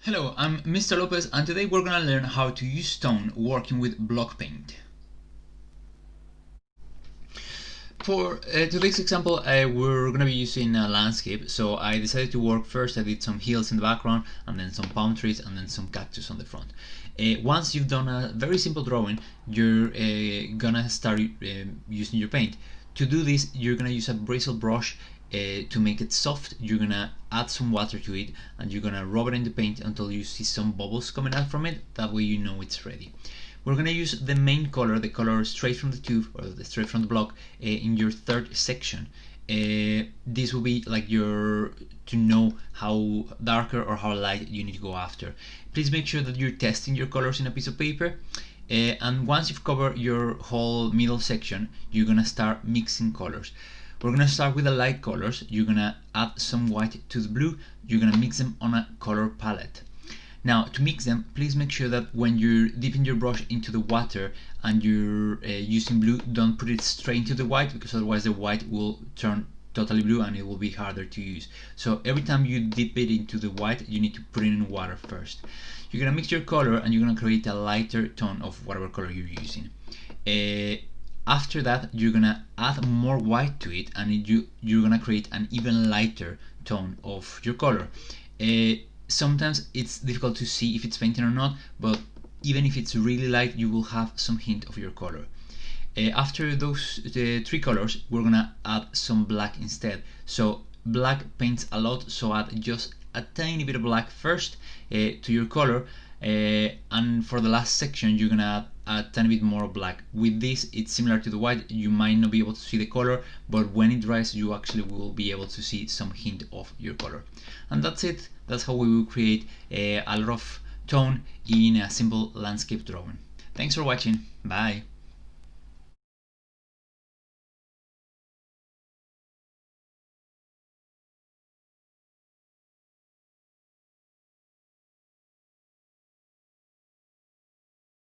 Hello, I'm Mr. Lopez and today we're gonna learn how to use tone working with block paint. For today's example, we're gonna be using a landscape, so I decided to work first. I did some hills in the background and then some palm trees and then some cactus on the front. Once you've done a very simple drawing, you're gonna start using your paint. To do this, you're gonna use a bristle brush to make it soft. You're gonna add some water to it and you're gonna rub it in the paint until you see some bubbles coming out from it. That way you know it's ready. We're gonna use the main color, the color straight from the tube or straight from the block in your third section. This will be like to know how darker or how light you need to go after. Please make sure that you're testing your colors in a piece of paper. And once you've covered your whole middle section, you're gonna start mixing colors. We're gonna start with the light colors. You're gonna add some white to the blue. You're gonna mix them on a color palette. Now, to mix them, please make sure that when you're dipping your brush into the water and you're using blue, don't put it straight into the white, because otherwise the white will turn totally blue and it will be harder to use. So every time you dip it into the white, you need to put it in water first. You're gonna mix your color and you're gonna create a lighter tone of whatever color you're using. After that, you're gonna add more white to it and you're gonna create an even lighter tone of your color. Sometimes it's difficult to see if it's painting or not, but even if it's really light, you will have some hint of your color. After those three colors, we're gonna add some black instead. So black paints a lot, so add just a tiny bit of black first to your color, and for the last section you're gonna add a tiny bit more black. With this, it's similar to the white. You might not be able to see the color, but when it dries you actually will be able to see some hint of your color. And that's it. That's how we will create a lot of tone in a simple landscape drawing. Thanks for watching. Bye.